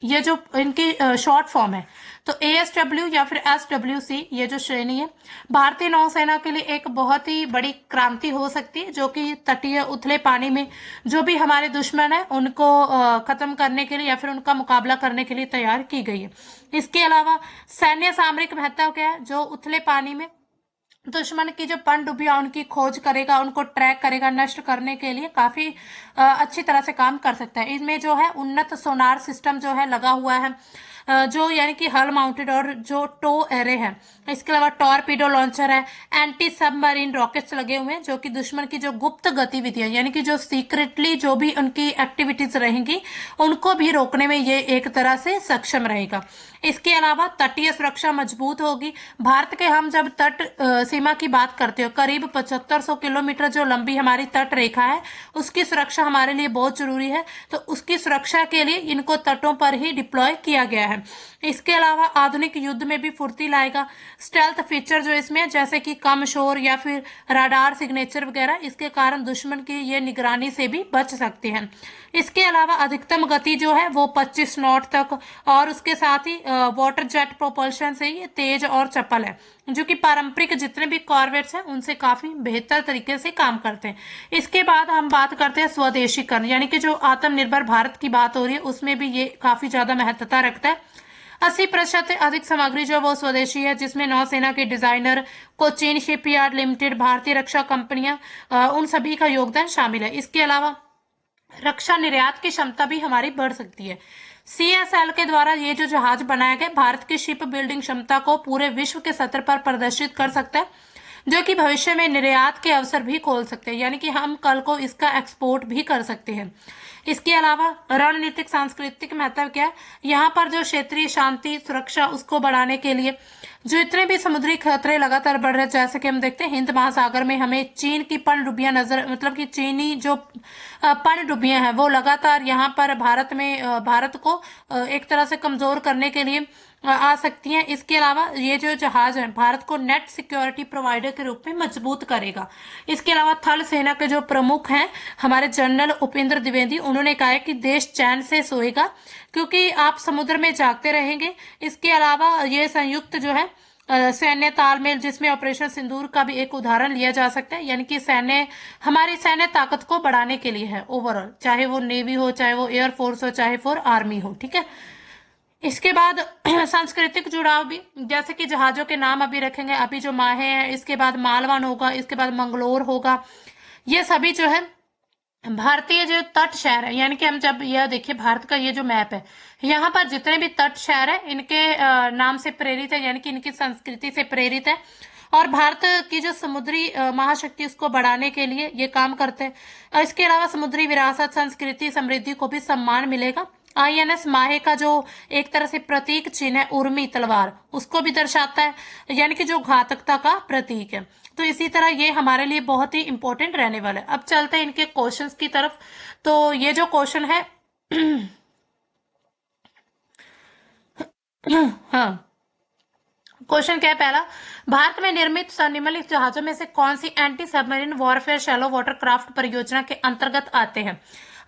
ये जो इनकी शॉर्ट फॉर्म है, तो ASW या फिर SWC ये जो श्रेणी है भारतीय नौसेना के लिए एक बहुत ही बड़ी क्रांति हो सकती है, जो कि तटीय उथले पानी में जो भी हमारे दुश्मन है उनको खत्म करने के लिए या फिर उनका मुकाबला करने के लिए तैयार की गई है। इसके अलावा सैन्य सामरिक महत्व क्या है, जो उथले पानी में दुश्मन की जो पनडुब्बियां उनकी खोज करेगा, उनको ट्रैक करेगा, नष्ट करने के लिए काफी अच्छी तरह से काम कर सकता है। इसमें जो है उन्नत सोनार सिस्टम जो है लगा हुआ है, जो यानी कि हल माउंटेड, और जो टो एरे है, इसके अलावा टॉरपीडो लॉन्चर है, एंटी सबमरीन रॉकेट्स लगे हुए हैं, जो कि दुश्मन की जो गुप्त गतिविधियां यानी कि जो सीक्रेटली जो भी उनकी एक्टिविटीज रहेंगी उनको भी रोकने में ये एक तरह से सक्षम रहेगा। इसके अलावा तटीय सुरक्षा मजबूत होगी। भारत के हम जब तट सीमा की बात करते हो, करीब 7500 किलोमीटर जो लंबी हमारी तट रेखा है, उसकी सुरक्षा हमारे लिए बहुत जरूरी है। तो उसकी सुरक्षा के लिए इनको तटों पर ही डिप्लॉय किया गया है। इसके अलावा आधुनिक युद्ध में भी फुर्ती लाएगा। स्टेल्थ फीचर जो इसमें है, जैसे कि कम शोर या फिर राडार सिग्नेचर वगैरह, इसके कारण दुश्मन की ये निगरानी से भी बच सकते हैं। इसके अलावा अधिकतम गति जो है वो 25 नॉट तक, और उसके साथ ही वाटर जेट प्रोपल्शन से ये तेज और चपल है, जो कि पारंपरिक जितने भी कॉर्वेट्स हैं उनसे काफी बेहतर तरीके से काम करते हैं। इसके बाद हम बात करते हैं स्वदेशीकरण, यानी कि जो आत्मनिर्भर भारत की बात हो रही है उसमें भी ये काफी ज्यादा महत्वता रखता है। 80% से अधिक सामग्री जो वो स्वदेशी है, जिसमें नौसेना के डिजाइनर, कोचीन शिपयार्ड लिमिटेड, भारतीय रक्षा कंपनियां, उन सभी का योगदान शामिल है। इसके अलावा रक्षा निर्यात की क्षमता भी हमारी बढ़ सकती है। सीएसएल के द्वारा ये जो जहाज बनाया गया भारत की शिप बिल्डिंग क्षमता को पूरे विश्व के सत्र पर प्रदर्शित कर सकता है, जो कि भविष्य में निर्यात के अवसर भी खोल सकते हैं, यानी कि हम कल को इसका एक्सपोर्ट भी कर सकते हैं। इसके अलावा रणनीतिक सांस्कृतिक महत्व क्या है, यहाँ पर जो क्षेत्रीय शांति सुरक्षा उसको बढ़ाने के लिए जो इतने भी समुद्री खतरे लगातार बढ़ रहे हैं, जैसे कि हम देखते हैं हिंद महासागर में हमें चीन की पनडुब्बियां नजर, मतलब कि चीनी जो पनडुब्बियां हैं वो लगातार यहाँ पर भारत को एक तरह से कमजोर करने के लिए आ सकती हैं। इसके अलावा ये जो जहाज है भारत को नेट सिक्योरिटी प्रोवाइडर के रूप में मजबूत करेगा। इसके अलावा थल सेना के जो प्रमुख हैं हमारे जनरल उपेंद्र द्विवेदी, उन्होंने कहा है कि देश चैन से सोएगा क्योंकि आप समुद्र में जागते रहेंगे। इसके अलावा ये संयुक्त जो है सैन्य तालमेल, जिसमें ऑपरेशन सिंदूर का भी एक उदाहरण लिया जा सकता है, यानी कि हमारी सैन्य ताकत को बढ़ाने के लिए है ओवरऑल, चाहे वो नेवी हो, चाहे वो एयरफोर्स हो, चाहे फोर आर्मी हो, ठीक है। इसके बाद सांस्कृतिक जुड़ाव भी, जैसे कि जहाजों के नाम अभी रखेंगे, अभी जो माहे हैं, इसके बाद मालवन होगा, इसके बाद मंगलोर होगा। ये सभी जो है भारतीय जो तट शहर है, यानी कि हम जब यह देखिए भारत का ये जो मैप है, यहाँ पर जितने भी तट शहर है इनके नाम से प्रेरित है, यानी कि इनकी संस्कृति से प्रेरित है, और भारत की जो समुद्री महाशक्ति उसको बढ़ाने के लिए ये काम करते हैं। इसके अलावा समुद्री विरासत, संस्कृति, समृद्धि को भी सम्मान मिलेगा। आईएनएस माहे का जो एक तरह से प्रतीक चिन्ह है उर्मी तलवार, उसको भी दर्शाता है, यानी कि जो घातकता का प्रतीक है। तो इसी तरह ये हमारे लिए बहुत ही इंपॉर्टेंट रहने वाला है। अब चलते हैं इनके क्वेश्चंस की तरफ। तो ये जो क्वेश्चन है हाँ, क्वेश्चन क्या है पहला, भारत में निर्मित निम्नलिखित जहाजों में से कौन सी anti submarine warfare shallow water craft परियोजना के अंतर्गत आते हैं?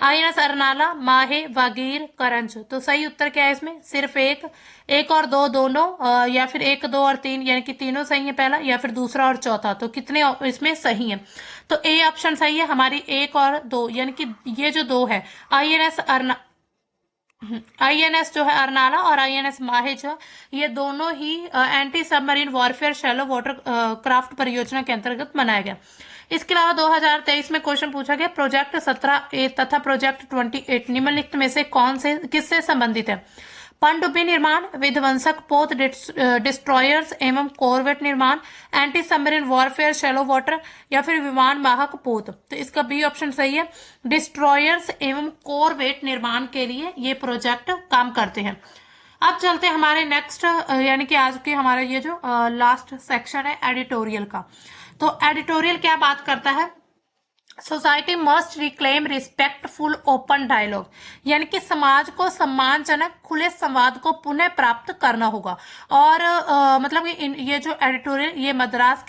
आईएनएस अरनाला, माहे, वागीर, करंज। तो सही उत्तर क्या है इसमें? सिर्फ एक और दो दोनों, या फिर 1, 2 और 3, यानी कि तीनों सही है पहला, या फिर दूसरा और चौथा। तो कितने इसमें सही है? तो ए ऑप्शन सही है हमारी, 1 और 2, यानी कि ये जो 2 है आईएनएस जो है अरनाला और आईएनएस माहे जो ये दोनों ही anti submarine warfare shallow water craft परियोजना के अंतर्गत बनाया गया। इसके अलावा 2023 में क्वेश्चन पूछा गया, प्रोजेक्ट 17A तथा प्रोजेक्ट 28 निम्नलिखित में से किससे संबंधित है? पनडुब्बी निर्माण, विध्वंसक पोत डिस्ट्रॉयर्स एवं कॉरवेट निर्माण, anti submarine warfare shallow water, या फिर विमान वाहक पोत। तो इसका बी ऑप्शन सही है, डिस्ट्रॉयर्स एवं कॉरवेट निर्माण के लिए ये प्रोजेक्ट काम करते हैं। अब चलते हैं हमारे नेक्स्ट, यानी कि आज के हमारा ये जो लास्ट सेक्शन है एडिटोरियल का। तो एडिटोरियल क्या बात करता है? Society must reclaim respectful open dialogue, यानी कि समाज को सम्मानजनक खुले संवाद को पुनः प्राप्त करना होगा। और मतलब ये जो एडिटोरियल ये मद्रास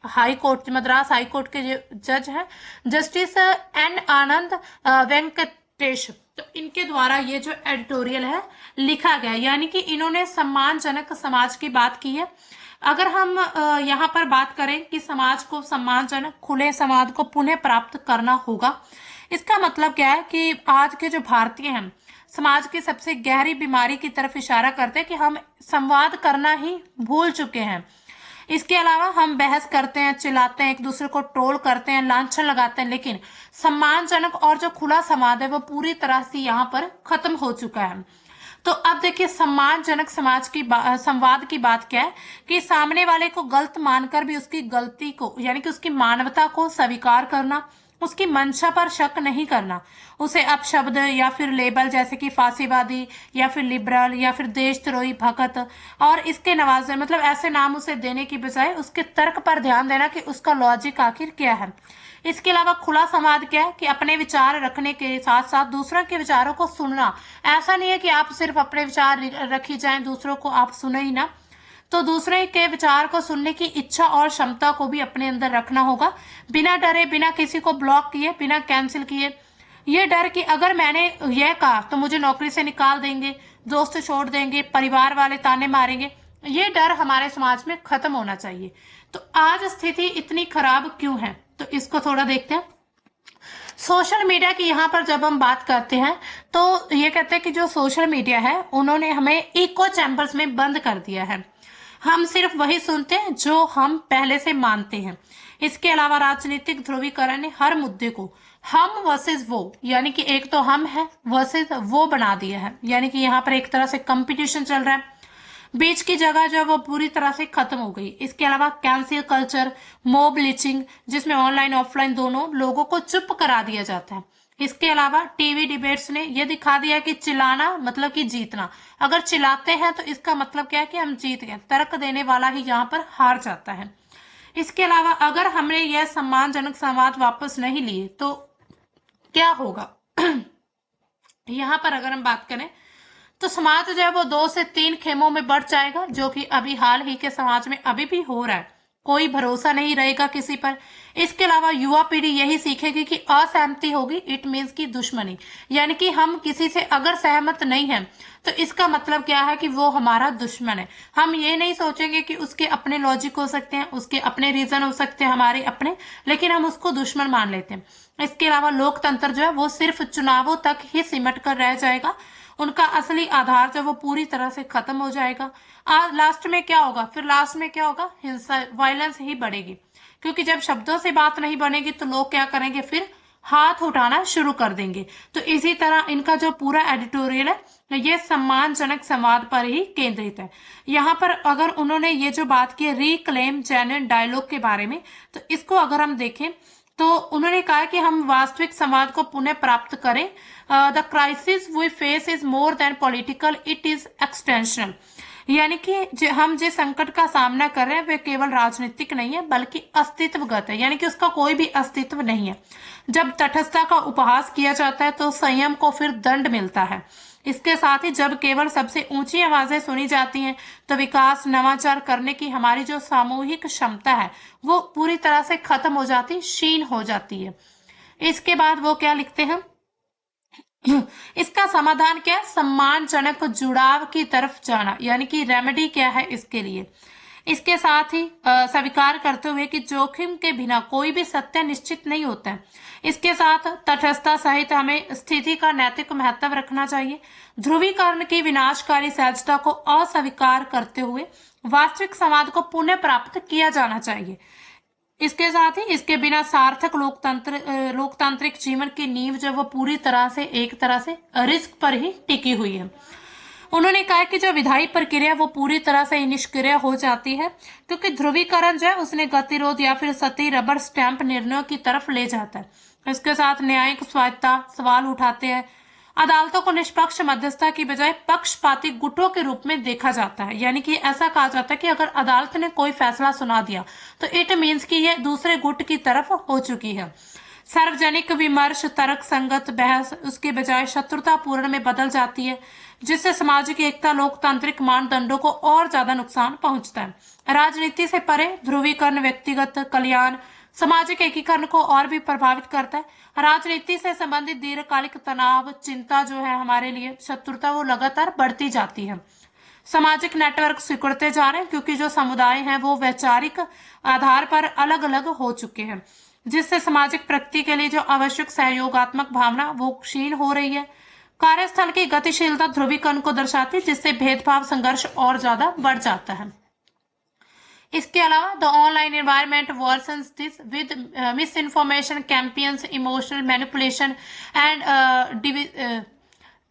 हाई कोर्ट के जो जज हैं जस्टिस एन आनंद वेंकटेश, तो इनके द्वारा ये जो एडिटोरियल है लिखा गया, यानी कि इन्होंने सम्मानजनक समाज की बात की है। अगर हम यहाँ पर बात करें कि समाज को सम्मानजनक खुले संवाद को पुनः प्राप्त करना होगा, इसका मतलब क्या है कि आज के जो भारतीय हैं समाज की सबसे गहरी बीमारी की तरफ इशारा करते हैं कि हम संवाद करना ही भूल चुके हैं। इसके अलावा हम बहस करते हैं, चिल्लाते हैं, एक दूसरे को ट्रोल करते हैं, लांछन लगाते हैं, लेकिन सम्मानजनक और जो खुला संवाद है वो पूरी तरह से यहाँ पर खत्म हो चुका है। तो अब देखिए, सम्मानजनक संवाद की बात क्या है कि सामने वाले को गलत मानकर भी उसकी गलती को यानी कि उसकी मानवता को स्वीकार करना, उसकी मंशा पर शक नहीं करना, उसे अपशब्द या फिर लेबल जैसे कि फांसीवादी या फिर लिबरल या फिर देशद्रोही, भगत और इसके नवाजे मतलब ऐसे नाम उसे देने की बजाय उसके तर्क पर ध्यान देना कि उसका लॉजिक आखिर क्या है। इसके अलावा खुला संवाद क्या है कि अपने विचार रखने के साथ साथ दूसरों के विचारों को सुनना। ऐसा नहीं है कि आप सिर्फ अपने विचार रखी जाएं, दूसरों को आप सुने ही ना, तो दूसरे के विचार को सुनने की इच्छा और क्षमता को भी अपने अंदर रखना होगा, बिना डरे, बिना किसी को ब्लॉक किए, बिना कैंसिल किए। ये डर कि अगर मैंने यह कहा तो मुझे नौकरी से निकाल देंगे, दोस्त छोड़ देंगे, परिवार वाले ताने मारेंगे, ये डर हमारे समाज में खत्म होना चाहिए। तो आज स्थिति इतनी खराब क्यों है, तो इसको थोड़ा देखते हैं। सोशल मीडिया की यहाँ पर जब हम बात करते हैं तो ये कहते हैं कि जो सोशल मीडिया है उन्होंने हमें इको चैम्बर्स में बंद कर दिया है। हम सिर्फ वही सुनते हैं जो हम पहले से मानते हैं। इसके अलावा राजनीतिक ध्रुवीकरण ने हर मुद्दे को हम वर्सेस वो यानी कि एक तो हम है वर्सेस वो बना दिया है, यानी कि यहाँ पर एक तरह से कंपटीशन चल रहा है। बीच की जगह जो वो पूरी तरह से खत्म हो गई। इसके अलावा कैंसिल कल्चर, मॉब लिचिंग जिसमें ऑनलाइन ऑफलाइन दोनों लोगों को चुप करा दिया जाता है। इसके अलावा टीवी डिबेट्स ने यह दिखा दिया कि चिल्लाना मतलब कि जीतना। अगर चिल्लाते हैं तो इसका मतलब क्या है कि हम जीत गए, तर्क देने वाला ही यहाँ पर हार जाता है। इसके अलावा अगर हमने यह सम्मानजनक संवाद वापस नहीं लिए तो क्या होगा यहाँ पर अगर हम बात करें तो समाज जो है वो 2 से 3 खेमों में बढ़ जाएगा, जो कि अभी हाल ही के समाज में अभी भी हो रहा है। कोई भरोसा नहीं रहेगा किसी पर। इसके अलावा युवा पीढ़ी यही सीखेगी कि असहमति होगी इट मीन्स की दुश्मनी, यानी कि हम किसी से अगर सहमत नहीं हैं तो इसका मतलब क्या है कि वो हमारा दुश्मन है। हम ये नहीं सोचेंगे कि उसके अपने लॉजिक हो सकते हैं, उसके अपने रीजन हो सकते हैं, हमारे अपने, लेकिन हम उसको दुश्मन मान लेते हैं। इसके अलावा लोकतंत्र जो है वो सिर्फ चुनावों तक ही सिमट कर रह जाएगा, उनका असली आधार जो वो पूरी तरह से खत्म हो जाएगा। आज लास्ट में क्या होगा, फिर लास्ट में क्या होगा, हिंसा, वायलेंस ही बढ़ेगी, क्योंकि जब शब्दों से बात नहीं बनेगी तो लोग क्या करेंगे, फिर हाथ उठाना शुरू कर देंगे। तो इसी तरह इनका जो पूरा एडिटोरियल है ये सम्मानजनक संवाद पर ही केंद्रित है। यहाँ पर अगर उन्होंने ये जो बात की रिक्लेम जेन्युइन डायलॉग के बारे में, तो इसको अगर हम देखें तो उन्होंने कहा कि हम वास्तविक संवाद को पुनः प्राप्त करें। The crisis we face is more than political, it is existential, यानी कि हम जिस संकट का सामना कर रहे हैं वे केवल राजनीतिक नहीं है बल्कि अस्तित्वगत है, यानी कि उसका कोई भी अस्तित्व नहीं है। जब तटस्थता का उपहास किया जाता है तो संयम को फिर दंड मिलता है। इसके साथ ही जब केवल सबसे ऊंची आवाजें सुनी जाती हैं तो विकास, नवाचार करने की हमारी जो सामूहिक क्षमता है वो पूरी तरह से खत्म हो जाती, क्षीण हो जाती है। इसके बाद वो क्या लिखते हैं, इसका समाधान क्या है, सम्मानजनक जुड़ाव की तरफ जाना, यानी कि रेमेडी क्या है इसके लिए। इसके साथ ही स्वीकार करते हुए कि जोखिम के बिना कोई भी सत्य निश्चित नहीं होता है। इसके साथ तटस्थता सहित हमें स्थिति का नैतिक महत्व रखना चाहिए। ध्रुवीकरण की विनाशकारी सहजता को अस्वीकार करते हुए वास्तविक संवाद को पुनः प्राप्त किया जाना चाहिए। इसके साथ ही इसके बिना सार्थक लोकतांत्रिक जीवन की नींव जो वो पूरी तरह से एक तरह से रिस्क पर ही टिकी हुई है। उन्होंने कहा कि जो विधायी प्रक्रिया वो पूरी तरह से निष्क्रिय हो जाती है, क्योंकि ध्रुवीकरण जो है उसने गतिरोध या फिर सती रबर स्टैंप निर्णयों की तरफ ले जाता है। इसके साथ न्यायिक स्वायत्तता सवाल उठाते हैं। अदालतों को निष्पक्ष मध्यस्थता की बजाय पक्षपाती गुटों के रूप में देखा जाता है, यानी कि ऐसा कहा जाता है कि अगर अदालत ने कोई फैसला सुना दिया तो इट मीन्स कि ये दूसरे गुट की तरफ हो चुकी है। सार्वजनिक विमर्श, तर्क संगत बहस उसके बजाय शत्रुतापूर्ण में बदल जाती है, जिससे सामाजिक एकता, लोकतांत्रिक मानदंडों को और ज्यादा नुकसान पहुंचता है। राजनीति से परे ध्रुवीकरण व्यक्तिगत कल्याण, सामाजिक एकीकरण को और भी प्रभावित करता है। राजनीति से संबंधित दीर्घकालिक तनाव, चिंता जो है हमारे लिए, शत्रुता वो लगातार बढ़ती जाती है। सामाजिक नेटवर्क सिकुड़ते जा रहे हैं, क्योंकि जो समुदाय हैं वो वैचारिक आधार पर अलग अलग हो चुके हैं, जिससे सामाजिक प्रगति के लिए जो आवश्यक सहयोगात्मक भावना वो क्षीण हो रही है। कार्यस्थल की गतिशीलता ध्रुवीकरण को दर्शाती है, जिससे भेदभाव, संघर्ष और ज्यादा बढ़ जाता है। इसके अलावा the online environment worsens this with misinformation campaigns emotional manipulation and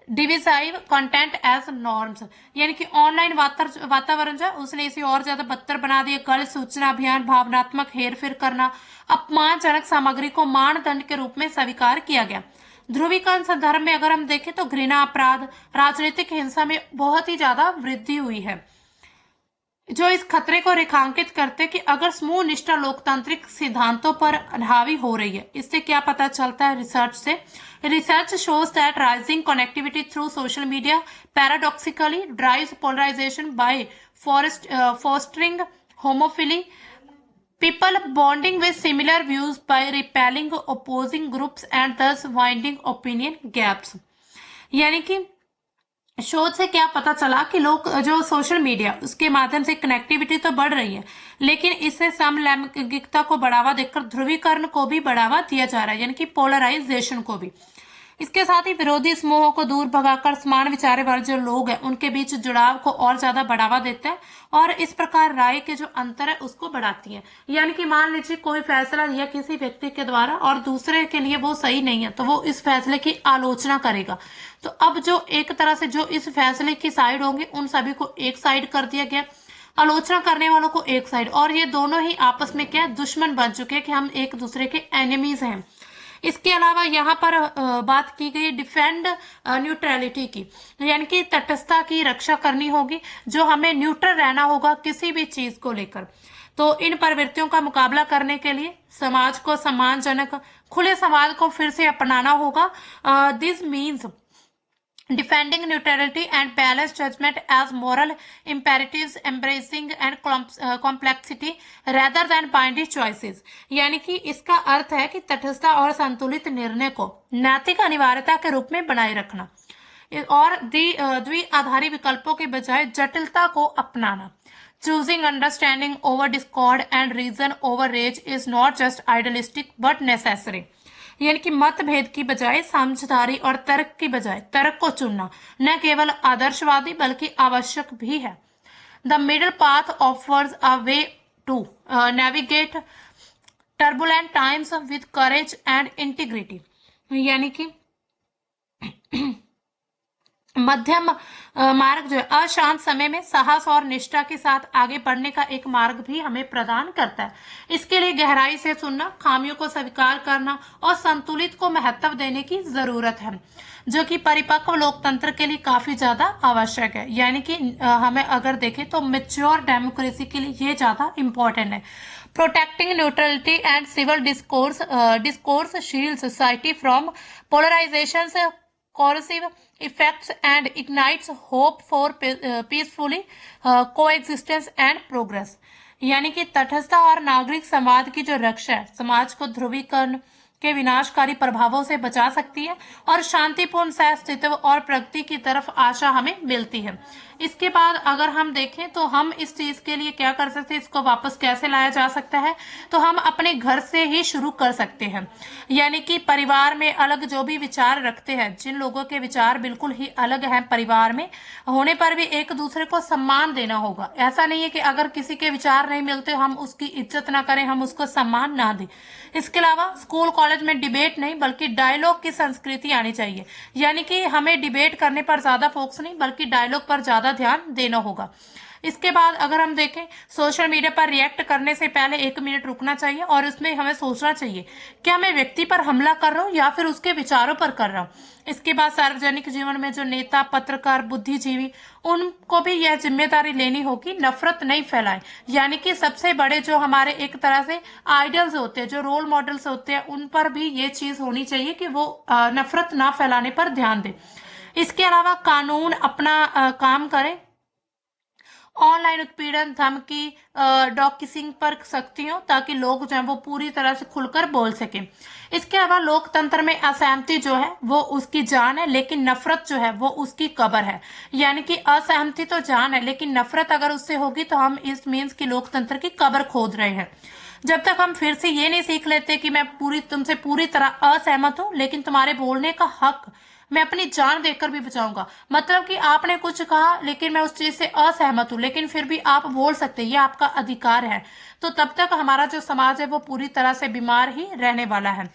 divisive content as norms. यानी कि ऑनलाइन वातावरण जो है उसने इसे और ज्यादा बदतर बना दिया। गलत सूचना अभियान, भावनात्मक हेरफेर करना, अपमानजनक सामग्री को मानदंड के रूप में स्वीकार किया गया। ध्रुवीकरण संदर्भ में अगर हम देखें तो घृणा अपराध, राजनीतिक हिंसा में बहुत ही ज्यादा वृद्धि हुई है, जो इस खतरे को रेखांकित करते कि अगर समूह निष्ठा लोकतांत्रिक सिद्धांतों पर हावी हो रही है। इससे क्या पता चलता है रिसर्च से? Research shows that rising connectivity through social media paradoxically drives polarization by fostering homophily, people bonding with similar views by repelling opposing groups and thus widening opinion gaps। यानी कि शोध से क्या पता चला कि लोग जो सोशल मीडिया उसके माध्यम से कनेक्टिविटी तो बढ़ रही है, लेकिन इससे समलैंगिकता को बढ़ावा देकर ध्रुवीकरण को भी बढ़ावा दिया जा रहा है, यानी कि पोलराइजेशन को भी। इसके साथ ही विरोधी समूहों को दूर भगाकर समान विचारे वाले जो लोग हैं उनके बीच जुड़ाव को और ज्यादा बढ़ावा देता है और इस प्रकार राय के जो अंतर है उसको बढ़ाती है। यानी कि मान लीजिए कोई फैसला लिया किसी व्यक्ति के द्वारा और दूसरे के लिए वो सही नहीं है, तो वो इस फैसले की आलोचना करेगा। तो अब जो एक तरह से जो इस फैसले की साइड होंगे उन सभी को एक साइड कर दिया गया, आलोचना करने वालों को एक साइड, और ये दोनों ही आपस में क्या दुश्मन बन चुके हैं कि हम एक दूसरे के एनिमीज हैं। इसके अलावा यहाँ पर बात की गई डिफेंड न्यूट्रलिटी की, यानी कि तटस्थता की रक्षा करनी होगी, जो हमें न्यूट्रल रहना होगा किसी भी चीज को लेकर। तो इन प्रवृत्तियों का मुकाबला करने के लिए समाज को सम्मानजनक खुले संवाद को फिर से अपनाना होगा। This means defending neutrality and balanced judgment as moral imperatives, embracing and complexity rather than binary choices। यानी कि इसका अर्थ है कि तटस्थता और संतुलित निर्णय को नैतिक अनिवार्यता के रूप में बनाए रखना और द्विआधारी विकल्पों के बजाय जटिलता को अपनाना। Choosing understanding over discord and reason over rage is not just idealistic but necessary। यानी कि मतभेद की बजाय समझदारी और तर्क की बजाय तर्क को चुनना न केवल आदर्शवादी बल्कि आवश्यक भी है। The middle path offers a way to navigate turbulent times with courage and integrity. यानी कि मध्यम मार्ग जो है अशांत समय में साहस और निष्ठा के साथ आगे बढ़ने का एक मार्ग भी हमें प्रदान करता है। इसके लिए गहराई से सुनना, खामियों को स्वीकार करना और संतुलित को महत्व देने की जरूरत है, जो कि परिपक्व लोकतंत्र के लिए काफी ज्यादा आवश्यक है। यानी कि हमें अगर देखें तो मैच्योर डेमोक्रेसी के लिए ये ज्यादा इंपॉर्टेंट है। Protecting neutrality and civil discourse shield society from polarisation corrosive effects and ignites hope for peacefully coexistence and progress। यानी कि तटस्थता और नागरिक संवाद की जो रक्षा है समाज को ध्रुवीकरण के विनाशकारी प्रभावों से बचा सकती है और शांतिपूर्ण सह अस्तित्व और प्रगति की तरफ आशा हमें मिलती है। इसके बाद अगर हम देखें तो हम इस चीज के लिए क्या कर सकते हैं, इसको वापस कैसे लाया जा सकता है, तो हम अपने घर से ही शुरू कर सकते हैं। यानी कि परिवार में अलग जो भी विचार रखते हैं, जिन लोगों के विचार बिल्कुल ही अलग हैं, परिवार में होने पर भी एक दूसरे को सम्मान देना होगा। ऐसा नहीं है कि अगर किसी के विचार नहीं मिलते हम उसकी इज्जत ना करें, हम उसको सम्मान ना दें। इसके अलावा स्कूल कॉलेज में डिबेट नहीं बल्कि डायलॉग की संस्कृति आनी चाहिए। यानी कि हमें डिबेट करने पर ज्यादा फोकस नहीं बल्कि डायलॉग पर ज्यादा ध्यान देना होगा। इसके बाद अगर हम देखें सोशल मीडिया पर रिएक्ट करने से पहले 1 मिनट रुकना चाहिए और उसमें हमें सोचना चाहिए क्या मैं व्यक्ति पर हमला कर रहा हूं या फिर उसके विचारों पर कर रहा हूं। इसके बाद सार्वजनिक जीवन में जो नेता, पत्रकार, बुद्धिजीवी, उनको भी यह जिम्मेदारी लेनी होगी नफरत नहीं फैलाएं। यानी कि सबसे बड़े जो हमारे एक तरह से आइडल्स होते हैं, जो रोल मॉडल्स होते हैं, उन पर भी ये चीज होनी चाहिए कि वो नफरत ना फैलाने पर ध्यान दें। इसके अलावा कानून अपना काम करे, ऑनलाइन उत्पीड़न, धमकी, डॉकिसिंग पर सख्ती हो ताकि लोग जो है वो पूरी तरह से खुलकर बोल सकें। इसके अलावा लोकतंत्र में असहमति जो है वो उसकी जान है लेकिन नफरत जो है वो उसकी कब्र है। यानी कि असहमति तो जान है लेकिन नफरत अगर उससे होगी तो हम इस मीन्स की लोकतंत्र की कब्र खोद रहे हैं। जब तक हम फिर से ये नहीं सीख लेते कि मैं तुमसे पूरी तरह असहमत हूं, लेकिन तुम्हारे बोलने का हक मैं अपनी जान देकर भी बचाऊंगा। मतलब कि आपने कुछ कहा लेकिन मैं उस चीज से असहमत हूं, लेकिन फिर भी आप बोल सकते हैं, ये आपका अधिकार है। तो तब तक हमारा जो समाज है वो पूरी तरह से बीमार ही रहने वाला है।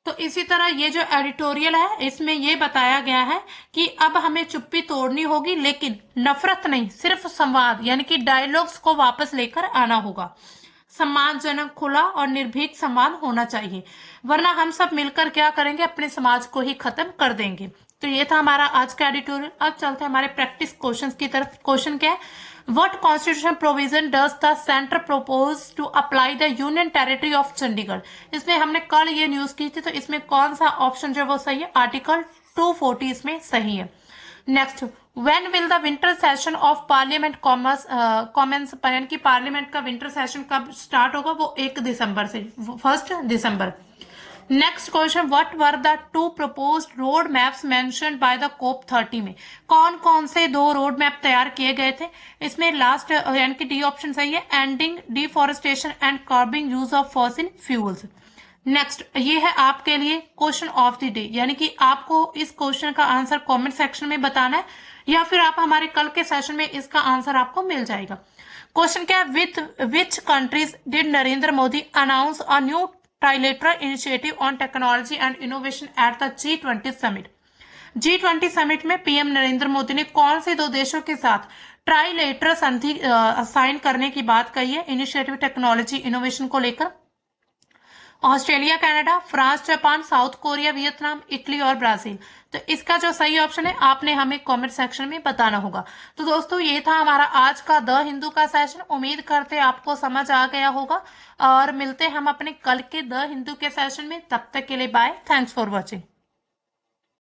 तो इसी तरह ये जो एडिटोरियल है इसमें ये बताया गया है कि अब हमें चुप्पी तोड़नी होगी, लेकिन नफरत नहीं, सिर्फ संवाद यानी कि डायलॉग्स को वापस लेकर आना होगा। सम्मानजनक, खुला और निर्भीक संवाद होना चाहिए, वरना हम सब मिलकर क्या करेंगे, अपने समाज को ही खत्म कर देंगे। तो ये था हमारा आज का एडिटोरियल। अब चलते हैं हमारे प्रैक्टिस क्वेश्चंस की तरफ। क्वेश्चन क्या है, what constitution provision does the centre propose to apply the union territory of Chandigarh. इसमें हमने कल ये न्यूज की थी, तो इसमें कौन सा ऑप्शन जो वो सही है, आर्टिकल 240 इसमें सही है। Next, when will the winter session of parliament Commons, यानी कि पार्लियामेंट का विंटर सेशन कब स्टार्ट होगा, वो 1 दिसंबर से 1 दिसंबर। Next question, what were the 2 proposed road maps mentioned by the COP30 में कौन कौन से 2 रोड मैप तैयार किए गए थे। इसमें लास्ट यानी कि डी ऑप्शन सही है, ending deforestation and curbing use of fossil fuels. Next, ये है आपके लिए क्वेश्चन ऑफ द डे, यानी कि आपको इस क्वेश्चन का आंसर कमेंट सेक्शन में बताना है, या फिर आप हमारे कल के सेशन में इसका आंसर आपको मिल जाएगा। क्वेश्चन क्या है, with which countries did Narendra Modi announce a new trilateral initiative on technology and innovation at the G20 summit. G20 summit में पीएम नरेंद्र मोदी ने कौन से 2 देशों के साथ ट्राइलेटरल संधि साइन करने की बात कही है इनिशिएटिव टेक्नोलॉजी इनोवेशन को लेकर। Australia, Canada, France, Japan, south Korea, Vietnam, Italy और ब्राजील। तो इसका जो सही ऑप्शन है आपने हमें कमेंट सेक्शन में बताना होगा। तो दोस्तों ये था हमारा आज का द हिंदू का सेशन। उम्मीद करते आपको समझ आ गया होगा, और मिलते हैं हम अपने कल के द हिंदू के सेशन में। तब तक के लिए बाय, थैंक्स फॉर वॉचिंग।